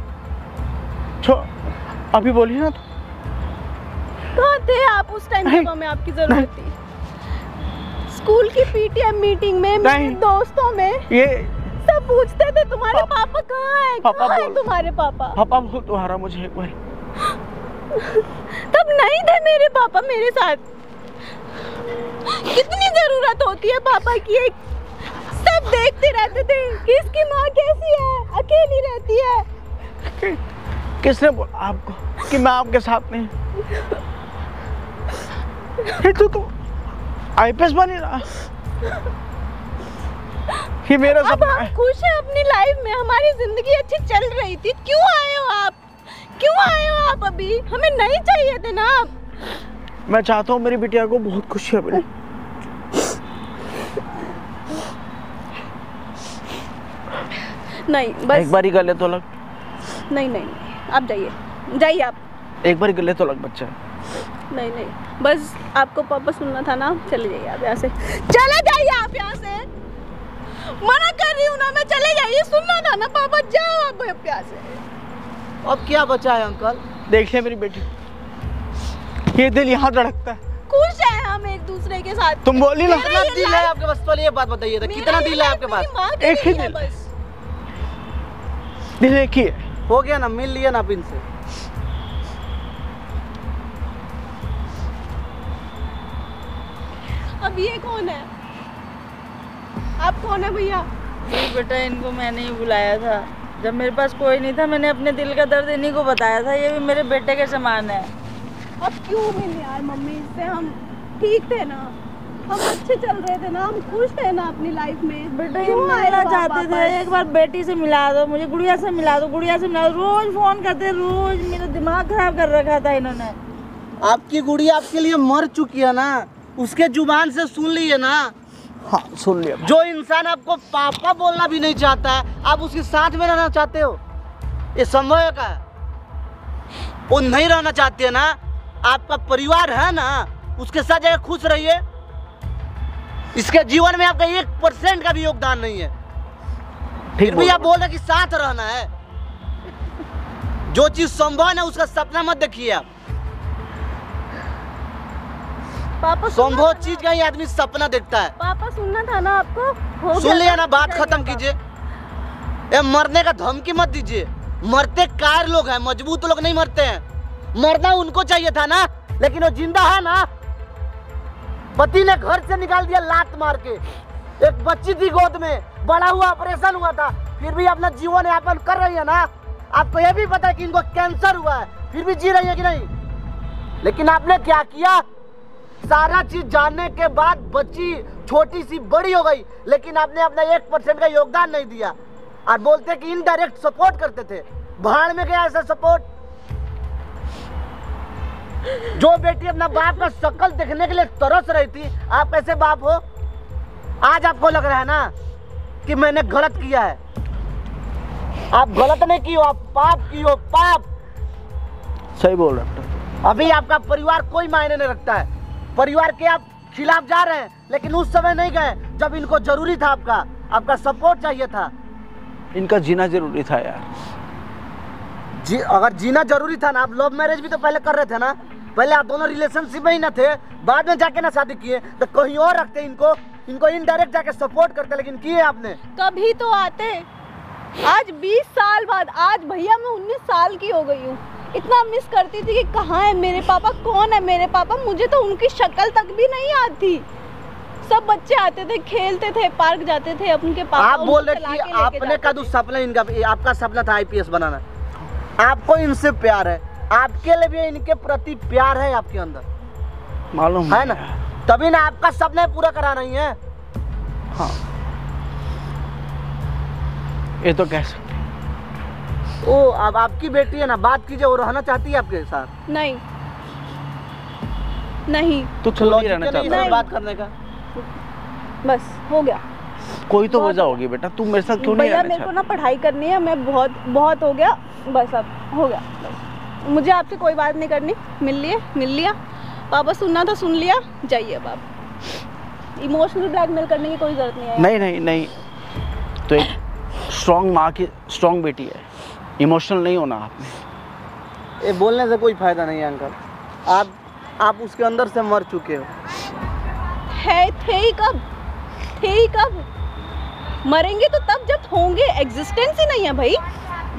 अभी बोलिए ना। तो कहाँ थे आप उस टाइम जब हमें आपकी जरूरत थी? स्कूल की पीटीएम मीटिंग में, मेरे दोस्तों में ये सब पूछते थे तुम्हारे पापा कहाँ हैं, पापा कहाँ हैं बोल। तुम्हारे पापा? पापा बोल दोबारा मुझे एक बार। तब नहीं थे मेरे पापा मेरे साथ। कितनी जरूरत होती है पापा की, एक सब देखते रहते थे कि इसकी माँ कैसी है, अकेली रहती है। किसने बोला आपको कि मैं आपके साथ नहीं? तो आईपीएस बन रहा, ये मेरा अब सपना हम है। खुश हैं अपनी लाइफ में, हमारी जिंदगी अच्छी चल रही थी। क्यों आए हो आप? क्यों आए हो आप? अभी हमें नहीं चाहिए थे ना आप। मैं चाहता हूँ मेरी बिटिया को बहुत खुशी मिले। नहीं बस एक बार ही गले तो लग। नहीं नहीं, आप जाइए, जाइए आप। एक बार गले तो लग बच्चा। नहीं नहीं, बस आपको पापा सुनना था ना, चले जाइए आप यहाँ से, चले जाइए आप यहाँ से, मना कर रही हूँ ना मैं, चले जाइए, सुनना था ना पापा, जाओ आप यहाँ से। अब क्या बचा है अंकल? देख ले मेरी बेटी, ये दिल यहाँ धड़कता है। खुश है हम एक दूसरे के साथ। तुम बोली ना, कितना दिल है आपके पास? पहले ये बात बताइए था, कितना दिल है आपके पास? एक ही दिल, बस। दिल एक ही है। हो गया ना, मिल लिया ना आप इनसे। अब ये कौन है? आप कौन है भैया? बेटा इनको मैंने ही बुलाया था, जब मेरे पास कोई नहीं था मैंने अपने दिल का दर्द इन्हीं को बताया था, ये भी मेरे बेटे के समान है। अब क्यों मिले यार मम्मी से? हम ठीक थे ना, हम अच्छे चल रहे थे ना, हम खुश थे ना अपनी लाइफ में। बेटा ये मिलना चाहते थे, एक बार बेटी से मिला दो मुझे, गुड़िया से मिला दो, गुड़िया से मिला दो, रोज फोन करते, रोज मेरा दिमाग खराब कर रखा था इन्होंने। आपकी गुड़िया आपके लिए मर चुकी है ना, उसके जुबान से सुन लिए ना। हाँ सुन लिया। जो इंसान आपको पापा बोलना भी नहीं चाहता है, आप उसके साथ में रहना चाहते हो, ये संभव है क्या? वो नहीं रहना चाहती है ना, आपका परिवार है ना, उसके साथ जाकर खुश रहिए। इसके जीवन में आपका 1% का भी योगदान नहीं है, फिर भी आप बोल रहे कि साथ रहना है। जो चीज संभव है ना, उसका सपना मत देखिए आप। पापा संभव चीज का ही आदमी सपना देखता है। पापा सुनना था ना आपको, हो सुन गया लिया ना, बात जाइए खत्म पापा। कीजिए। ये मरने का धमकी मत दीजिए। मरते कायर लोग हैं, मजबूत लोग नहीं मरते हैं। मरना उनको चाहिए था ना, लेकिन वो जिंदा है ना। पति ने घर से निकाल दिया लात मार के, एक बच्ची थी गोद में, बड़ा हुआ, ऑपरेशन हुआ था, फिर भी अपना जीवन यापन कर रही है ना। आपको ये भी पता है कि इनको कैंसर हुआ है, फिर भी जी रही है कि नहीं? लेकिन आपने क्या किया? सारा चीज जानने के बाद बच्ची छोटी सी बड़ी हो गई, लेकिन आपने अपना 1% का योगदान नहीं दिया और बोलते कि इनडायरेक्ट सपोर्ट करते थे। भाड़ में गया ऐसा सपोर्ट। जो बेटी अपना बाप का शक्ल देखने के लिए तरस रही थी, आप कैसे बाप हो? आज आपको लग रहा है ना कि मैंने गलत किया है। आप गलत नहीं की हो, आप पाप की हो, पाप। सही बोल रहे हो। अभी आपका परिवार कोई मायने नहीं रखता है। परिवार के आप खिलाफ जा रहे हैं, लेकिन उस समय नहीं गए जब इनको जरूरी था, आपका सपोर्ट चाहिए था। इनका जीना जरूरी था यार। जी अगर जीना जरूरी था ना, आप लव मैरिज भी तो पहले कर रहे थे ना। पहले आप दोनों रिलेशनशिप में ही ना थे, बाद में जाके ना शादी किए, तो कहीं और रखते इनको इनडायरेक्ट जाके सपोर्ट करते, लेकिन किए आपने। कभी तो आते। आज 20 साल बाद, आज भैया मैं 19 साल की हो गई हूँ, इतना मिस करती थी कि कहाँ है मेरे पापा, कौन है मेरे पापा। मुझे तो उनकी शक्ल तक भी नहीं आती। सब बच्चे आते थे, खेलते थे, पार्क जाते थे, उनके पापा। आप बोल रहे कि आपने का जो सपना इनका, आपका सपना था IPS बनाना, आपको इनसे प्यार है, आपके लिए भी इनके प्रति प्यार है आपके अंदर, मालूम है ना? तभी ना आपका सपना पूरा करा रही है। हाँ ये तो कह सकते। ओ अब आपकी बेटी है ना, बात कीजिए, वो रहना चाहती है आपके साथ। नहीं नहीं, तू तो चलो लॉजिक रहना नहीं चाहता है है। बात करने का। बस हो गया कोई तो वजह होगी बेटा, तू मेरे साथ क्यों नहीं भैया। रहना मेरे को चाहता? ना पढ़ाई करनी है, मैं बहुत हो गया, बस अब हो गया। बस मुझे आपसे कोई बात नहीं करनी। मिल लिया पापा, सुनना था सुन लिया, जाइए अब आप। इमोशनल ब्लैकमेल करने की कोई जरूरत नहीं है। नहीं तो एक स्ट्रॉन्ग माँ की स्ट्रॉन्ग बेटी है, इमोशनल नहीं होना आपने। ये बोलने से कोई फायदा नहीं है अंकल। आप उसके अंदर से मर चुके हो। थे ही कब? मरेंगे तो तब जब होंगे, एग्जिस्टेंस ही नहीं है भाई।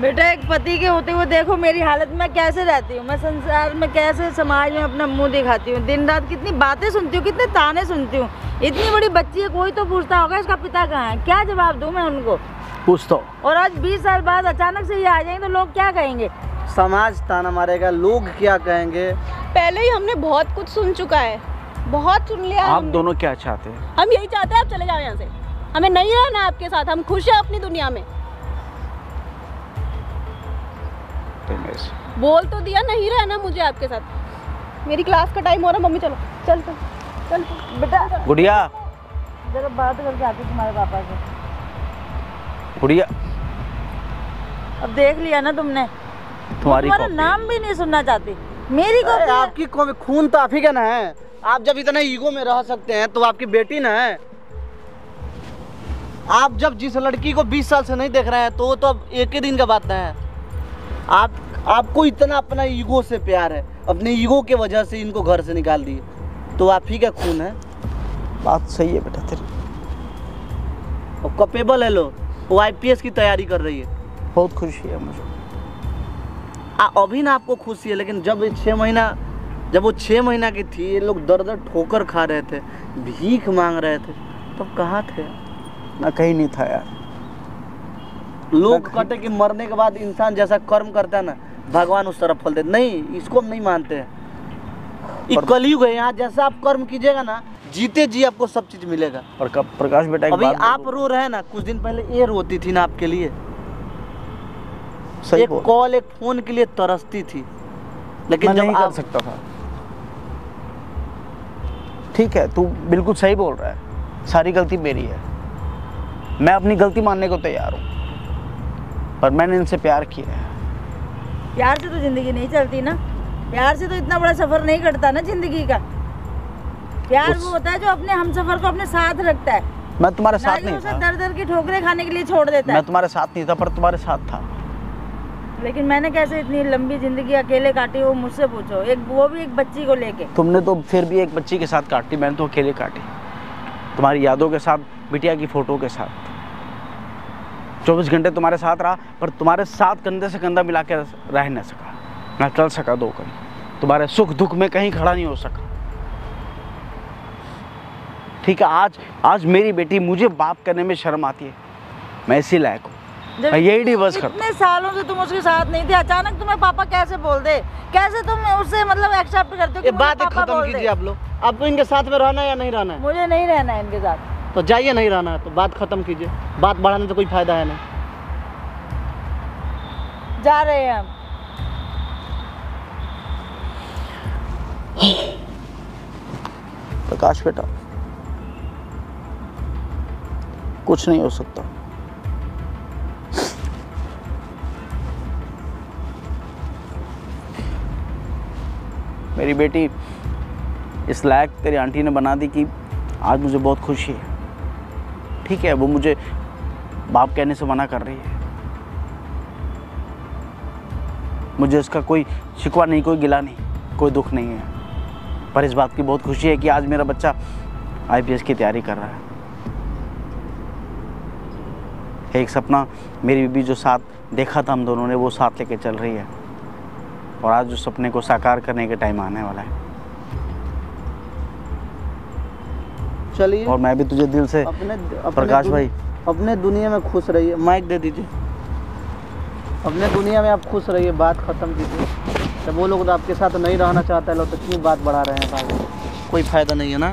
बेटा एक पति के होते हुए देखो मेरी हालत में कैसे रहती हूँ मैं, संसार में कैसे, समाज में अपना मुंह दिखाती हूँ, दिन रात कितनी बातें सुनती हूँ, कितने ताने सुनती हूँ। इतनी बड़ी बच्ची है, कोई तो पूछता होगा इसका पिता कहाँ है, क्या जवाब दूँ मैं उनको? पूछता हूँ। और आज 20 साल बाद अचानक से ये आ जाएंगे तो लोग क्या कहेंगे? समाज ताना मारेगा, लोग क्या कहेंगे। पहले ही हमने बहुत कुछ सुन चुका है, बहुत सुन लिया। आप दोनों क्या चाहते हैं? हम यही चाहते हैं आप चले जाओ यहाँ से, हमें नहीं रहना आपके साथ, हम खुश हैं अपनी दुनिया में। बोल तो दिया नहीं रहना मुझे आपके साथ। मेरी क्लास का टाइम हो रहा, मम्मी चलो चल बेटा गुड़िया, जरा बात करके आती तुम्हारे पापा से। गुड़िया अब देख लिया ना तुमने, तुम्हारा नाम भी नहीं सुनना चाहती। मेरी कॉपी है। आपकी खून तो आप ही का ना है। आप जब इतना ईगो में रह सकते हैं तो आपकी बेटी ना है। आप जब जिस लड़की को 20 साल से नहीं देख रहे हैं तो वो तो अब एक ही दिन का बात है। आपको इतना अपना ईगो से प्यार है, अपने ईगो के वजह से इनको घर से निकाल दिए, तो आप ही का खून है। बात सही है बेटा तेरी। और कैपेबल है लो, वो IPS की तैयारी कर रही है। बहुत खुशी है मुझे। अभी ना आपको खुशी है, लेकिन जब वो 6 महीना की थी, ये लोग दर दर ठोकर खा रहे थे, भीख मांग रहे थे, तब कहाँ थे? मैं कहीं नहीं था यार। लोग कहते कि मरने के बाद इंसान जैसा कर्म करता है ना, भगवान उस तरफ फल देते। नहीं, इसको हम नहीं मानते हैं। ये कलयुग है, यहाँ जैसा आप कर्म कीजिएगा ना, जीते जी आपको सब चीज मिलेगा। प्रकाश बेटा, एक अभी बात आप रो रहे हैं ना, कुछ दिन पहले ये रोती थी ना आपके लिए। सही एक कॉल, एक फोन के लिए तरसती थी, लेकिन मैं जब नहीं आप कर सकता था। ठीक है, तू बिल्कुल सही बोल रहा है, सारी गलती मेरी है। मैं अपनी गलती मानने को तैयार हूँ, पर मैंने इनसे प्यार किया है। प्यार से तो जिंदगी नहीं चलती ना। प्यार से तो इतना बड़ा सफर नहीं कटता ना जिंदगी का। प्यार वो होता है जो अपने हमसफर को अपने साथ रखता है, मैं तुम्हारे ना साथ कि नहीं उसे था। दर दर की ठोकरें खाने के लिए छोड़ देता है। मैं तुम्हारे साथ नहीं था, पर तुम्हारे साथ था। लेकिन मैंने कैसे इतनी लंबी जिंदगी अकेले काटी, वो मुझसे पूछो। वो भी एक बच्ची को लेके। तुमने तो फिर भी एक बच्ची के साथ काटी, मैंने तो अकेले काटी। तुम्हारी यादों के साथ, बिटिया की फोटो के साथ। 24 घंटे तुम्हारे साथ रहा, पर तुम्हारे साथ कंधे से कंधा मिला के रह नहीं सका, ना चल सका 2 कदम। तुम्हारे सुख दुख में कहीं खड़ा नहीं हो सका। ठीक है, आज मेरी बेटी मुझे बाप करने में शर्म आती है। मैं इसी लायक हूँ, मैं यही डिवोर्स करता हूँ। इतने सालों से तुम उसके साथ नहीं थे, अचानक तुम्हें पापा कैसे बोल दे? कैसे तुम उससे मतलब एक्सेप्ट करते हो कि ये मुझे बात पापा खत्म बोल दे? कीजिए आप लोग। आपको इनके साथ में रहना है या नहीं रहना है? मुझे नहीं रहना है इनके साथ। तो जाइए, नहीं रहना है तो बात खत्म कीजिए। बात बढ़ाने से कोई फायदा है नहीं। जा रहे हैं हम। प्रकाश बेटा, कुछ नहीं हो सकता। मेरी बेटी इस लायक तेरी आंटी ने बना दी कि आज मुझे बहुत खुशी है। ठीक है, वो मुझे बाप कहने से मना कर रही है। मुझे इसका कोई शिकवा नहीं, कोई गिला नहीं, कोई दुख नहीं है, पर इस बात की बहुत खुशी है कि आज मेरा बच्चा IPS की तैयारी कर रहा है। एक सपना मेरी बीबी जो साथ देखा था हम दोनों ने, वो साथ लेके चल रही है, और आज उस सपने को साकार करने का टाइम आने वाला है। चलिए, और मैं भी तुझे दिल से प्रकाश भाई, अपने दुनिया में खुश रहिए। माइक दे दीजिए। अपने दुनिया में आप खुश रहिए, बात खत्म कीजिए। जब वो लोग आपके साथ नहीं रहना चाहते हैं लोग, तो क्यों बात बढ़ा रहे हैं भाई? कोई फायदा नहीं है ना।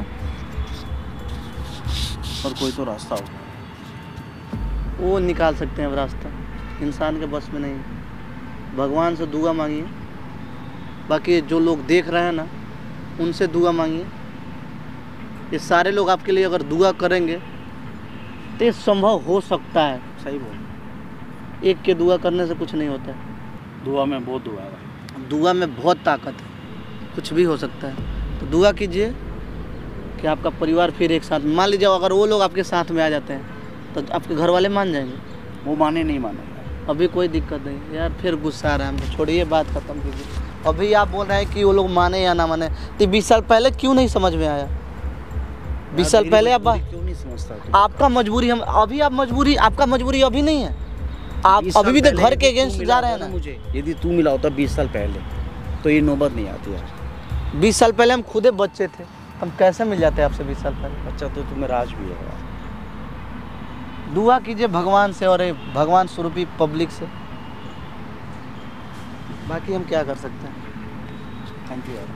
और कोई तो रास्ता हो, वो निकाल सकते हैं अब रास्ता, इंसान के बस में नहीं है। भगवान से दुआ मांगिए, बाकी जो लोग देख रहे हैं ना, उनसे दुआ मांगिए। ये सारे लोग आपके लिए अगर दुआ करेंगे तो ये संभव हो सकता है। सही बोल। एक के दुआ करने से कुछ नहीं होता है। दुआ में बहुत दुआ है, दुआ में बहुत ताकत है, कुछ भी हो सकता है। तो दुआ कीजिए कि आपका परिवार फिर एक साथ। मान लीजिए अगर वो लोग आपके साथ में आ जाते हैं तो आपके घर वाले मान जाएंगे? वो माने नहीं माने। अभी कोई दिक्कत नहीं यार, फिर गुस्सा आ रहा है हमको। छोड़िए, बात खत्म कीजिए। अभी आप बोल रहे हैं कि वो लोग माने या ना माने, तो 20 साल पहले क्यों नहीं समझ में आया? 20 साल पहले आप क्यों नहीं समझता तू? आपका मजबूरी हम अभी, आप मजबूरी, आपका मजबूरी अभी नहीं है। आप अभी भी तो घर के अगेंस्ट जा रहे हैं ना। मुझे यदि तू मिला होता 20 साल पहले तो ये नौबत नहीं आती यार। 20 साल पहले हम खुदे बच्चे थे, हम कैसे मिल जाते आपसे 20 साल पहले? अच्छा, तो तुम्हें राज भी है। दुआ कीजिए भगवान से और भगवान स्वरूपी पब्लिक से, बाकी हम क्या कर सकते हैं। थैंक यू यार।